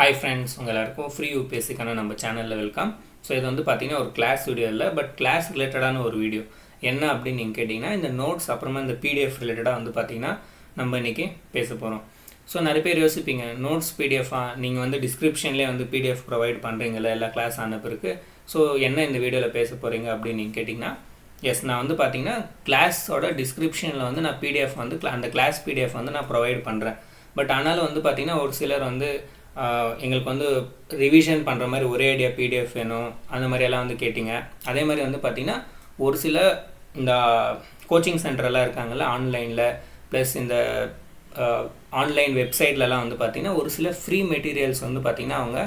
Hi friends, உங்கள் எல்லாருக்கும் free யூபிஎஸ்சிக்கான நம்ம சேனலில் வெல்கம். ஸோ இது வந்து பார்த்தீங்கன்னா ஒரு கிளாஸ் வீடியோ இல்லை, பட் கிளாஸ் ரிலேட்டடான ஒரு வீடியோ. என்ன அப்படின்னு நீங்கள் கேட்டிங்கன்னா, இந்த நோட்ஸ் அப்புறமா இந்த பிடிஎஃப் ரிலேட்டடாக வந்து பார்த்தீங்கன்னா நம்ம இன்றைக்கி பேச போகிறோம். ஸோ நிறைய பேர் யோசிப்பீங்க, நோட்ஸ் பிடிஎஃபாக நீங்கள் வந்து டிஸ்கிரிப்ஷன்லேயே வந்து பிடிஎஃப் ப்ரொவைட் பண்ணுறீங்களா எல்லா கிளாஸ் ஆன பிறகு. ஸோ என்ன இந்த வீடியோவில் பேச போகிறீங்க அப்படின்னு நீங்கள் கேட்டிங்கன்னா, எஸ், நான் வந்து பார்த்தீங்கன்னா கிளாஸோட டிஸ்கிரிப்ஷனில் வந்து நான் பிடிஎஃப் வந்து அந்த கிளாஸ் பிடிஎஃப் வந்து நான் ப்ரொவைட் பண்ணுறேன். பட் ஆனாலும் வந்து பார்த்தீங்கன்னா ஒரு சிலர் வந்து எங்களுக்கு வந்து ரிவிஷன் பண்ணுற மாதிரி ஒரே ஐடியா பிடிஎஃப் வேணும், அந்த மாதிரியெல்லாம் வந்து கேட்டிங்க. அதே மாதிரி வந்து பார்த்திங்கன்னா ஒரு சில இந்த கோச்சிங் சென்டரெல்லாம் இருக்காங்கள்ல ஆன்லைனில், ப்ளஸ் இந்த ஆன்லைன் வெப்சைட்லலாம் வந்து பார்த்திங்கன்னா ஒரு சில ஃப்ரீ மெட்டீரியல்ஸ் வந்து பார்த்திங்கன்னா அவங்க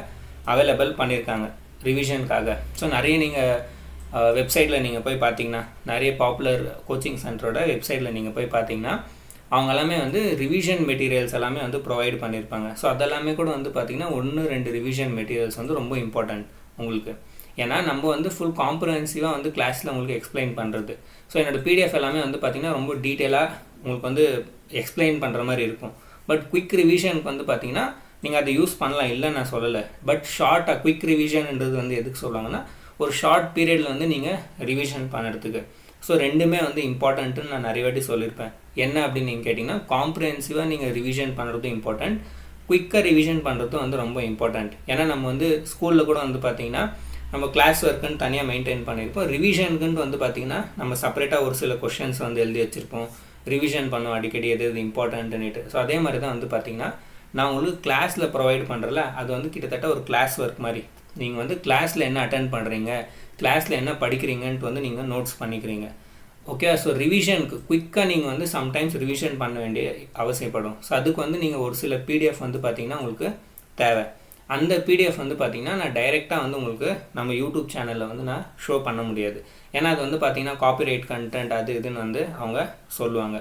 அவைலபிள் பண்ணியிருக்காங்க ரிவிஷனுக்காக. ஸோ நிறைய நீங்கள் வெப்சைட்டில் நீங்கள் போய் பார்த்தீங்கன்னா, நிறைய பாப்புலர் கோச்சிங் சென்டரோட வெப்சைட்டில் நீங்கள் போய் பார்த்தீங்கன்னா அவங்க எல்லாமே வந்து ரிவிஷன் மெட்டீரியல்ஸ் எல்லாமே வந்து ப்ரொவைட் பண்ணியிருப்பாங்க. ஸோ அதெல்லாமே கூட வந்து பார்த்திங்கன்னா 1-2 ரிவிஷன் மெட்டீரியல்ஸ் வந்து ரொம்ப இம்பார்ட்டண்ட் உங்களுக்கு. ஏன்னா நம்ம வந்து ஃபுல் காம்ப்ரஹென்சிவாக வந்து கிளாஸில் உங்களுக்கு எக்ஸ்பிளைன் பண்ணுறது. ஸோ என்னோடய பிடிஎஃப் எல்லாமே வந்து பார்த்திங்கன்னா ரொம்ப டீட்டெயிலாக உங்களுக்கு வந்து எக்ஸ்பிளைன் பண்ணுற மாதிரி இருக்கும். பட் குயிக் ரிவிஷனுக்கு வந்து பார்த்திங்கன்னா நீங்கள் அதை யூஸ் பண்ணலாம், இல்லை நான் சொல்லலை. பட் ஷார்ட்டாக குயிக் ரிவிஷன்ன்றது வந்து எதுக்கு சொல்லுவாங்கன்னா, ஒரு ஷார்ட் பீரியடில் வந்து நீங்கள் ரிவிஷன் பண்ணுறதுக்கு. ஸோ ரெண்டுமே வந்து இம்பார்ட்டண்ட்டுன்னு நான் நிறைய வாட்டி சொல்லியிருப்பேன். என்ன அப்படின்னு நீங்கள் கேட்டிங்கன்னா, காம்ப்ரிஹென்சிவாக நீங்கள் ரிவிஷன் பண்ணுறதும் இம்பார்ட்டண்ட், குயிக்காக ரிவிஷன் பண்ணுறதும் வந்து ரொம்ப இம்பார்ட்டண்ட். ஏன்னா நம்ம வந்து ஸ்கூலில் கூட வந்து பார்த்திங்கன்னா நம்ம கிளாஸ் ஒர்க்குன்னு தனியாக மெயின்டைன் பண்ணியிருப்போம். ரிவிஷனுக்குன்ட்டு வந்து பார்த்திங்கன்னா நம்ம செப்பரேட்டாக ஒரு சில கொஷின்ஸ் வந்து எழுதி வச்சுருப்போம், ரிவிஷன் பண்ணுவோம் அடிக்கடி எது எது இம்பார்ட்டன்ட்டுன்னுட்டு. ஸோ அதே மாதிரி தான் வந்து பார்த்திங்கன்னா நான் உங்களுக்கு கிளாஸில் ப்ரொவைட் பண்ணுறல, அது வந்து கிட்டத்தட்ட ஒரு கிளாஸ் ஒர்க் மாதிரி. நீங்கள் வந்து கிளாஸில் என்ன அட்டென்ட் பண்ணுறீங்க, கிளாஸில் என்ன படிக்கிறீங்கன்ட்டு வந்து நீங்கள் நோட்ஸ் பண்ணிக்கிறீங்க. ஓகே, ஸோ ரிவிஷனுக்கு குயிக்காக நீங்கள் வந்து சம்டைம்ஸ் ரிவிஷன் பண்ண வேண்டிய அவசியப்படும். ஸோ அதுக்கு வந்து நீங்கள் ஒரு சில பிடிஎஃப் வந்து பார்த்திங்கன்னா உங்களுக்கு தேவை. அந்த பிடிஎஃப் வந்து பார்த்திங்கன்னா நான் டைரெக்டாக வந்து உங்களுக்கு நம்ம யூடியூப் சேனலில் வந்து நான் ஷோ பண்ண முடியாது. ஏன்னா அது வந்து பார்த்திங்கன்னா காப்பிரைட் கண்டென்ட் அது இதுன்னு வந்து அவங்க சொல்லுவாங்க.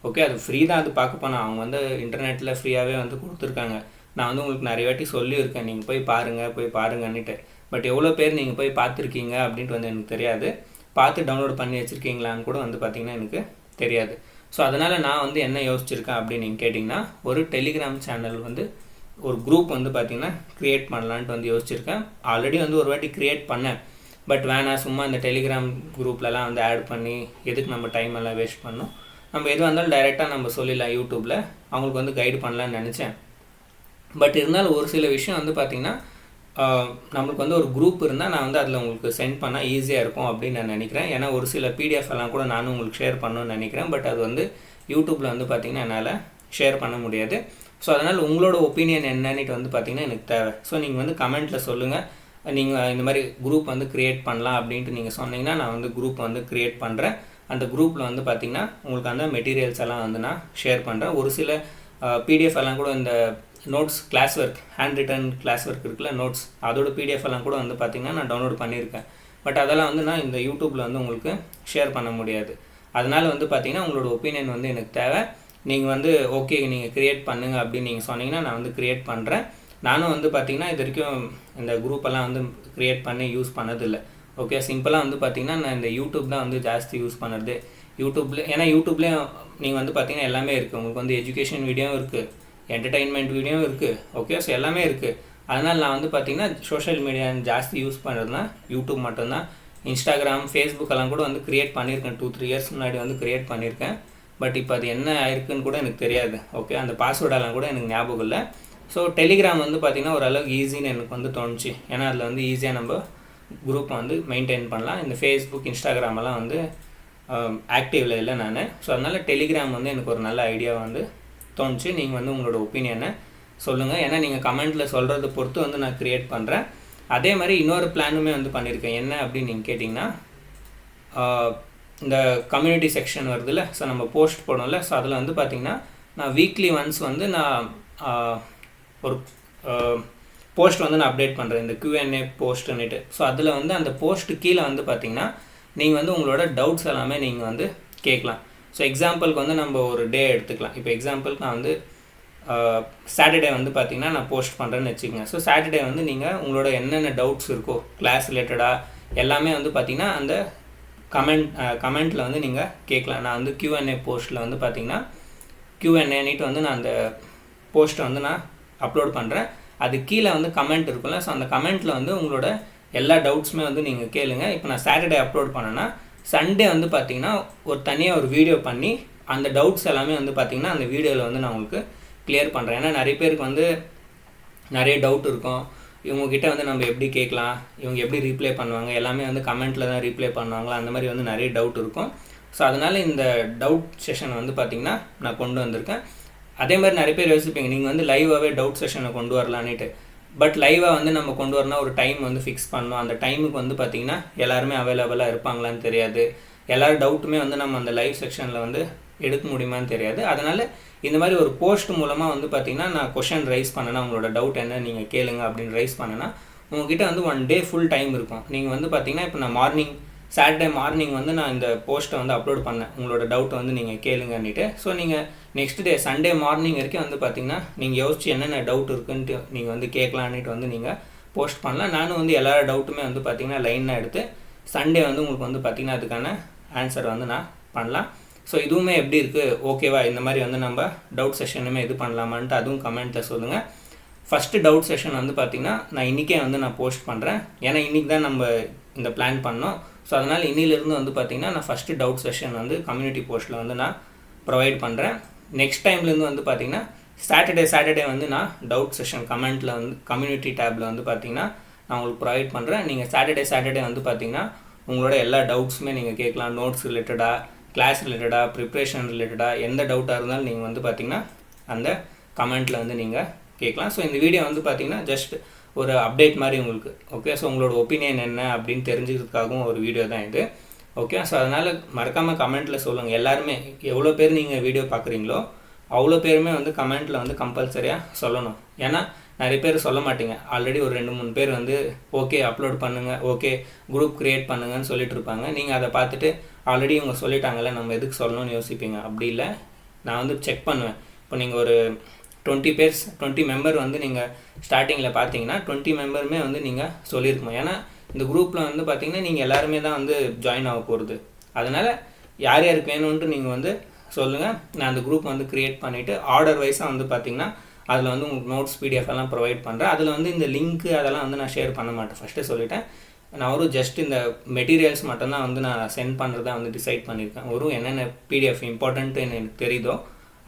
ஓகே, அது ஃப்ரீ தான், அது பார்க்க போனால் அவங்க வந்து இன்டர்நெட்டில் ஃப்ரீயாகவே வந்து கொடுத்துருக்காங்க. நான் வந்து உங்களுக்கு நிறைய வாட்டி சொல்லியிருக்கேன், நீங்கள் போய் பாருங்கன்னுட்டு. பட் எவ்வளோ பேர் நீங்கள் போய் பார்த்துருக்கீங்க அப்படின்ட்டு வந்து எனக்கு தெரியாது. பார்த்து டவுன்லோட் பண்ணி வச்சுருக்கீங்களான்னு கூட வந்து பார்த்திங்கன்னா எனக்கு தெரியாது. ஸோ அதனால் நான் வந்து என்ன யோசிச்சிருக்கேன் அப்படின்னு நீங்கள் கேட்டிங்கன்னா, ஒரு டெலிகிராம் சேனல் வந்து ஒரு குரூப் வந்து பார்த்திங்கன்னா க்ரியேட் பண்ணலான்ட்டு வந்து யோசிச்சிருக்கேன். ஆல்ரெடி வந்து ஒரு வாட்டி க்ரியேட் பண்ணேன், பட் வேணாம், சும்மா இந்த டெலிகிராம் குரூப்லலாம் வந்து ஆட் பண்ணி எதுக்கு நம்ம டைம் எல்லாம் வேஸ்ட் பண்ணோம், நம்ம எதுவாக இருந்தாலும் டைரெக்டாக நம்ம சொல்லிடலாம் யூடியூப்பில், அவங்களுக்கு வந்து கைடு பண்ணலான்னு நினச்சேன். பட் இருந்தாலும் ஒரு சில விஷயம் வந்து பார்த்திங்கன்னா நம்மளுக்கு வந்து ஒரு குரூப் இருந்தால் நான் வந்து அதில் உங்களுக்கு சென்ட் பண்ணால் ஈஸியாக இருக்கும் அப்படின்னு நான் நினைக்கிறேன். ஏன்னா ஒரு சில பிடிஎஃப் எல்லாம் கூட நானும் உங்களுக்கு ஷேர் பண்ணணும்னு நினைக்கிறேன். பட் அது வந்து யூடியூப்பில் வந்து பார்த்திங்கன்னா என்னால் ஷேர் பண்ண முடியாது. ஸோ அதனால் உங்களோட ஒப்பீனியன் என்னன்னுட்டு வந்து பார்த்திங்கன்னா எனக்கு தேவை. ஸோ நீங்கள் வந்து கமெண்ட்டில் சொல்லுங்கள், நீங்கள் இந்த மாதிரி குரூப் வந்து க்ரியேட் பண்ணலாம் அப்படின்ட்டு நீங்கள் சொன்னீங்கன்னா நான் வந்து குரூப் வந்து க்ரியேட் பண்ணுறேன். அந்த குரூப்பில் வந்து பார்த்திங்கன்னா உங்களுக்கு அந்த மெட்டீரியல்ஸ் எல்லாம் வந்து நான் ஷேர் பண்ணுறேன். ஒரு சில பிடிஎஃப் எல்லாம் கூட இந்த notes class work, handwritten class work இருக்குல்ல நோட்ஸ், அதோட பிடிஎஃப் எல்லாம் கூட வந்து பார்த்திங்கன்னா நான் டவுன்லோட் பண்ணியிருக்கேன். பட் அதெல்லாம் வந்து நான் இந்த யூடியூப்பில் வந்து உங்களுக்கு ஷேர் பண்ண முடியாது. அதனால் வந்து பார்த்திங்கன்னா உங்களோட ஒப்பீனியன் வந்து எனக்கு தேவை. நீங்கள் வந்து ஓகே நீங்கள் க்ரியேட் பண்ணுங்கள் அப்படின்னு நீங்கள் சொன்னீங்கன்னா நான் வந்து க்ரியேட் பண்ணுறேன். நானும் வந்து பார்த்திங்கன்னா இது வரைக்கும் இந்த குரூப்பெல்லாம் வந்து க்ரியேட் பண்ணி யூஸ் பண்ணதில்லை. ஓகே, சிம்பிளாக வந்து பார்த்திங்கன்னா நான் இந்த யூடியூப் தான் வந்து ஜாஸ்தி யூஸ் பண்ணுறது யூடியூப்பில். ஏன்னா யூடியூப்லேயும் நீங்கள் வந்து பார்த்திங்கன்னா எல்லாமே இருக்குது. உங்களுக்கு வந்து எஜுகேஷன் வீடியோவும் இருக்குது, என்டர்டெயின்மெண்ட் வீடியோவும் இருக்குது. ஓகே, ஸோ எல்லாமே இருக்குது. அதனால் நான் வந்து பார்த்திங்கன்னா சோஷியல் மீடியா ஜாஸ்தி யூஸ் பண்ணுறதுனா யூடியூப் மட்டும்தான். இன்ஸ்டாகிராம், ஃபேஸ்புக் எல்லாம் கூட வந்து க்ரியேட் பண்ணியிருக்கேன். 2-3 இயர்ஸ் முன்னாடி வந்து க்ரியேட் பண்ணியிருக்கேன். பட் இப்போ அது என்ன ஆயிருக்குன்னு கூட எனக்கு தெரியாது. ஓகே, அந்த பாஸ்வேர்டெல்லாம் கூட எனக்கு ஞாபகம் இல்லை. ஸோ டெலிகிராம் வந்து பார்த்திங்கன்னா ஓரளவுக்கு ஈஸின்னு எனக்கு வந்து தோணுச்சு. ஏன்னா அதில் வந்து ஈஸியாக நம்ம குரூப்பை வந்து மெயின்டைன் பண்ணலாம். இந்த ஃபேஸ்புக், இன்ஸ்டாகிராமெல்லாம் வந்து ஆக்டிவில் இல்லை நான். ஸோ அதனால் டெலிகிராம் வந்து எனக்கு ஒரு நல்ல ஐடியா வந்து தோணுச்சு. நீங்கள் வந்து உங்களோட ஒப்பீனியனை சொல்லுங்கள். ஏன்னா நீங்கள் கமெண்ட்டில் சொல்கிறத பொறுத்து வந்து நான் க்ரியேட் பண்ணுறேன். அதே மாதிரி இன்னொரு பிளானுமே வந்து பண்ணியிருக்கேன். என்ன அப்படின்னு நீங்கள் கேட்டிங்கன்னா, இந்த கம்யூனிட்டி செக்ஷன் வருதுல்ல, ஸோ நம்ம போஸ்ட் போடணும்ல, ஸோ அதில் வந்து பார்த்திங்கன்னா நான் வீக்லி ஒன்ஸ் வந்து நான் ஒரு போஸ்ட் வந்து நான் அப்டேட் பண்ணுறேன், இந்த Q&A போஸ்ட்டுன்னுட்டு. ஸோ அதில் வந்து அந்த போஸ்ட்டு கீழே வந்து பார்த்திங்கன்னா நீங்கள் வந்து உங்களோட டவுட்ஸ் எல்லாமே நீங்கள் வந்து கேட்கலாம். ஸோ எக்ஸாம்பிளுக்கு வந்து நம்ம ஒரு டே எடுத்துக்கலாம். இப்போ எக்ஸாம்பிளுக்கு நான் வந்து சாட்டர்டே வந்து பார்த்திங்கன்னா நான் போஸ்ட் பண்ணுறேன்னு வச்சுக்கோங்க. ஸோ சாட்டர்டே வந்து நீங்கள் உங்களோட என்னென்ன டவுட்ஸ் இருக்கோ கிளாஸ் ரிலேட்டடாக எல்லாமே வந்து பார்த்திங்கன்னா அந்த கமெண்ட்டில் வந்து நீங்கள் கேட்கலாம். நான் வந்து Q&A போஸ்ட்டில் வந்து பார்த்திங்கன்னா Q&Aன்னுட்டு வந்து நான் அந்த போஸ்ட்டை வந்து நான் அப்லோட் பண்ணுறேன். அது கீழே வந்து கமெண்ட் இருக்கும்ல, ஸோ அந்த கமெண்ட்டில் வந்து உங்களோட எல்லா டவுட்ஸுமே வந்து நீங்கள் கேளுங்க. இப்போ நான் சாட்டர்டே அப்லோட் பண்ணேன்னா சண்டே வந்து பார்த்தீங்கன்னா ஒரு தனியாக ஒரு வீடியோ பண்ணி அந்த டவுட்ஸ் எல்லாமே வந்து பார்த்தீங்கன்னா அந்த வீடியோவில் வந்து நான் உங்களுக்கு கிளியர் பண்ணுறேன். ஏன்னா நிறைய பேருக்கு வந்து நிறைய டவுட் இருக்கும். இவங்ககிட்ட வந்து நம்ம எப்படி கேட்கலாம், இவங்க எப்படி ரீப்ளே பண்ணுவாங்க, எல்லாமே வந்து கமெண்ட்டில் தான் ரீப்ளே பண்ணுவாங்களா, அந்த மாதிரி வந்து நிறைய டவுட் இருக்கும். ஸோ அதனால் இந்த டவுட் செஷனை வந்து பார்த்திங்கன்னா நான் கொண்டு வந்திருக்கேன். அதே மாதிரி நிறைய பேர் யோசிப்பீங்க, நீங்கள் வந்து லைவாகவே டவுட் செஷனை கொண்டு வரலான்னுட்டு. பட் லைவாக வந்து நம்ம கொண்டு வரணும், ஒரு டைம் வந்து ஃபிக்ஸ் பண்ணணும். அந்த டைமுக்கு வந்து பார்த்திங்கன்னா எல்லாருமே அவைலபிளாக இருப்பாங்களான்னு தெரியாது. எல்லாரும் டவுட்டுமே வந்து நம்ம அந்த லைவ் செக்ஷனில் வந்து எடுக்க முடியுமான்னு தெரியாது. அதனால் இந்த மாதிரி ஒரு போஸ்ட் மூலமாக வந்து பார்த்திங்கன்னா நான் கொஷன் ரைஸ் பண்ணேன்னா, உங்களோட டவுட் என்ன நீங்கள் கேளுங்க அப்படின்னு ரைஸ் பண்ணேன்னா உங்கள்கிட்ட வந்து 1 day ஃபுல் டைம் இருக்கும். நீங்கள் வந்து பார்த்திங்கன்னா இப்போ நான் சாட்டர்டே மார்னிங் வந்து நான் இந்த போஸ்ட்டை வந்து அப்லோட் பண்ணேன், உங்களோட டவுட்டை வந்து நீங்கள் கேளுங்கன்னுட்டு. ஸோ நீங்கள் நெக்ஸ்ட் டே சண்டே மார்னிங் வரைக்கும் வந்து பார்த்திங்கன்னா நீங்கள் யோசிச்சு என்னென்ன டவுட் இருக்குன்ட்டு நீங்கள் வந்து கேட்கலான்ட்டு வந்து நீங்கள் போஸ்ட் பண்ணலாம். நானும் வந்து எல்லா டவுட்டுமே வந்து பார்த்திங்கன்னா லைனாக எடுத்து சண்டே வந்து உங்களுக்கு வந்து பார்த்திங்கன்னா அதுக்கான ஆன்சர் வந்து நான் பண்ணலாம். ஸோ இதுவுமே எப்படி இருக்குது, ஓகேவா, இந்த மாதிரி வந்து நம்ம டவுட் செஷனுமே இது பண்ணலாமான்ட்டு அதுவும் கமெண்ட்டில் சொல்லுங்கள். ஃபஸ்ட்டு டவுட் செஷன் வந்து பார்த்திங்கன்னா நான் இன்றைக்கே வந்து நான் போஸ்ட் பண்ணுறேன். ஏன்னா இன்றைக்கி தான் நம்ம இந்த பிளான் பண்ணோம். ஸோ அதனால் இன்னிலேருந்து வந்து பார்த்திங்கன்னா நான் ஃபஸ்ட்டு டவுட் செஷன் வந்து கம்யூனிட்டி போஸ்ட்டில் வந்து நான் ப்ரொவைட் பண்ணுறேன். நெக்ஸ்ட் டைம்லேருந்து வந்து பார்த்திங்கன்னா சாட்டர்டே வந்து நான் டவுட் செஷன் கமெண்ட்டில் வந்து கம்யூனிட்டி டேப்பில் வந்து பார்த்திங்கன்னா நான் உங்களுக்கு ப்ரொவைட் பண்ணுறேன். நீங்கள் சாட்டர்டே வந்து பார்த்திங்கன்னா உங்களோட எல்லா டவுட்ஸுமே நீங்கள் கேட்கலாம். நோட்ஸ் ரிலேட்டடாக, கிளாஸ் ரிலேட்டடாக, ப்ரிப்ரேஷன் ரிலேட்டடாக எந்த டவுட்டாக இருந்தாலும் நீங்கள் வந்து பார்த்திங்கன்னா அந்த கமெண்ட்டில் வந்து நீங்கள் கேட்கலாம். ஸோ இந்த வீடியோ வந்து பார்த்திங்கன்னா ஜஸ்ட் ஒரு அப்டேட் மாதிரி உங்களுக்கு, ஓகே. ஸோ உங்களோட ஒப்பீனியன் என்ன அப்படின்னு தெரிஞ்சுக்கிறதுக்காகவும் ஒரு வீடியோ தான் இது, ஓகே. ஸோ அதனால் மறக்காமல் கமெண்ட்டில் சொல்லுங்கள். எல்லாருமே எவ்வளோ பேர் நீங்கள் வீடியோ பார்க்குறீங்களோ அவ்வளோ பேருமே வந்து கமெண்ட்டில் வந்து கம்பல்சரியாக சொல்லணும். ஏன்னா நிறைய பேர் சொல்ல மாட்டீங்க. ஆல்ரெடி ஒரு 2-3 பேர் வந்து ஓகே அப்லோட் பண்ணுங்கள், ஓகே குரூப் க்ரியேட் பண்ணுங்கன்னு சொல்லிட்டு இருப்பாங்க. நீங்கள் அதை பார்த்துட்டு ஆல்ரெடி இவங்க சொல்லிட்டாங்கல்ல நம்ம எதுக்கு சொல்லணும்னு யோசிப்பீங்க. அப்படி இல்லை, நான் வந்து செக் பண்ணுவேன். இப்போ நீங்கள் ஒரு 20 மெம்பர் வந்து நீங்கள் ஸ்டார்டிங்கில் பார்த்தீங்கன்னா 20 மெம்பருமே வந்து நீங்கள் சொல்லியிருக்கணும். ஏன்னா இந்த குரூப்பில் வந்து பார்த்தீங்கன்னா நீங்கள் எல்லாருமே தான் வந்து ஜாயின் ஆக போகிறது. அதனால் யார் யாருக்கு வேணும்ன்ட்டு நீங்கள் வந்து சொல்லுங்கள். நான் அந்த குரூப் வந்து க்ரியேட் பண்ணிவிட்டு ஆர்டர் வைஸாக வந்து பார்த்திங்கன்னா அதில் வந்து உங்களுக்கு நோட்ஸ் PDF எல்லாம் ப்ரொவைட் பண்ணுறேன். அதில் வந்து இந்த லிங்க்கு அதெல்லாம் வந்து நான் ஷேர் பண்ண மாட்டேன். ஃபஸ்ட்டு சொல்லிட்டேன், நான் ஒரு ஜஸ்ட் இந்த மெட்டீரியல்ஸ் மட்டும்தான் வந்து நான் சென்ட் பண்ணுறதா வந்து டிசைட் பண்ணியிருக்கேன். ஒரு என்னென்ன PDF இம்பார்ட்டன்ட்டு எனக்கு தெரியுதோ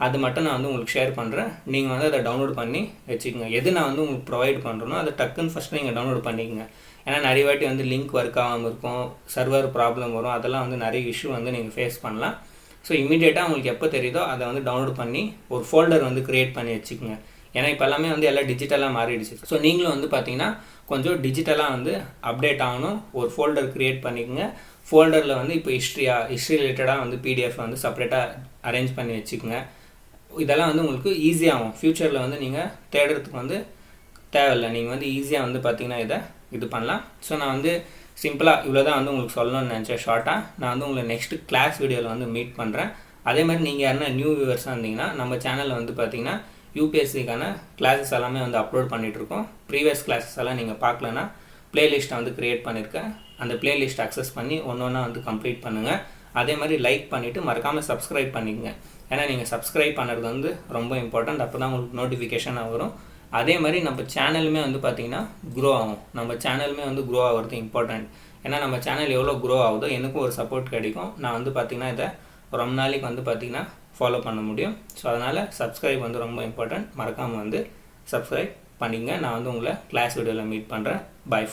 அது மட்டும் நான் வந்து உங்களுக்கு ஷேர் பண்ணுறேன். நீங்கள் வந்து அதை டவுன்லோட் பண்ணி வச்சுக்கோங்க. எது நான் வந்து உங்களுக்கு ப்ரொவைட் பண்ணுறேனோ அதை டக்குன்னு ஃபஸ்ட்டு நீங்கள் டவுன்லோட் பண்ணிக்கோங்க. ஏன்னா நிறைய வாட்டி வந்து லிங்க் ஒர்க் ஆகாமல் இருக்கும், சர்வர் ப்ராப்ளம் வரும், அதெல்லாம் வந்து நிறைய இஷ்யூ வந்து நீங்கள் ஃபேஸ் பண்ணலாம். ஸோ இமீடியட்டாக உங்களுக்கு எப்போ தெரியுதோ அதை வந்து டவுன்லோட் பண்ணி ஒரு ஃபோல்டர் வந்து க்ரியேட் பண்ணி வச்சுக்கோங்க. ஏன்னா இப்போ எல்லாமே வந்து எல்லாம் டிஜிட்டலாக மாறிடுச்சு. ஸோ நீங்களும் வந்து பார்த்தீங்கன்னா கொஞ்சம் டிஜிட்டலாக வந்து அப்டேட் ஆகணும். ஒரு ஃபோல்டர் க்ரியேட் பண்ணிக்கோங்க. ஃபோல்டரில் வந்து இப்போ ஹிஸ்ட்ரி ரிலேட்டடாக வந்து PDF வந்து செப்பரேட்டாக அரேஞ்ச் பண்ணி வச்சுக்கோங்க. இதெல்லாம் வந்து உங்களுக்கு ஈஸியாகும். ஃப்யூச்சரில் வந்து நீங்கள் தேடுறதுக்கு வந்து தேவையில்லை. நீங்கள் வந்து ஈஸியாக வந்து பார்த்திங்கன்னா இது பண்ணலாம். ஸோ நான் வந்து சிம்பிளாக இவ்வளோ தான் வந்து உங்களுக்கு சொல்லணும்னு நினச்சேன் ஷார்ட்டாக. நான் வந்து உங்களை நெக்ஸ்ட்டு கிளாஸ் வீடியோவில் வந்து மீட் பண்ணுறேன். அதே மாதிரி நீங்கள் யாருன்னா நியூ வியூவர்ஸாக இருந்தீங்கன்னா நம்ம சேனலில் வந்து பார்த்திங்கன்னா UPSCக்கான கிளாஸஸ் எல்லாமே வந்து அப்லோட் பண்ணிகிட்ருக்கோம். ப்ரீவியஸ் கிளாஸஸ் எல்லாம் நீங்கள் பார்க்கலன்னா ப்ளேலிஸ்ட்டை வந்து க்ரியேட் பண்ணியிருக்கேன். அந்த ப்ளேலிஸ்ட் அக்சஸ் பண்ணி ஒன்றா வந்து கம்ப்ளீட் பண்ணுங்கள். அதே மாதிரி லைக் பண்ணிவிட்டு மறக்காமல் சப்ஸ்கிரைப் பண்ணிக்கங்க. ஏன்னா நீங்கள் சப்ஸ்கிரைப் பண்ணுறது வந்து ரொம்ப இம்பார்ட்டண்ட். அப்போ தான் உங்களுக்கு நோட்டிஃபிகேஷனாக வரும். அதே மாதிரி நம்ம சேனலுமே வந்து பார்த்திங்கன்னா க்ரோ ஆகும். நம்ம சேனலுமே வந்து க்ரோ ஆகிறது இம்பார்ட்டண்ட். ஏன்னா நம்ம சேனல் எவ்வளோ க்ரோ ஆகுதோ எனக்கும் ஒரு சப்போர்ட் கிடைக்கும். நான் வந்து பார்த்திங்கன்னா இதை ரொம்ப நாளைக்கு வந்து பார்த்திங்கன்னா ஃபாலோ பண்ண முடியும். ஸோ அதனால் சப்ஸ்கிரைப் வந்து ரொம்ப இம்பார்ட்டண்ட். மறக்காமல் வந்து சப்ஸ்கிரைப் பண்ணிங்க. நான் வந்து உங்களை கிளாஸ் வீடியோவில் மீட் பண்ணுறேன். பாய்.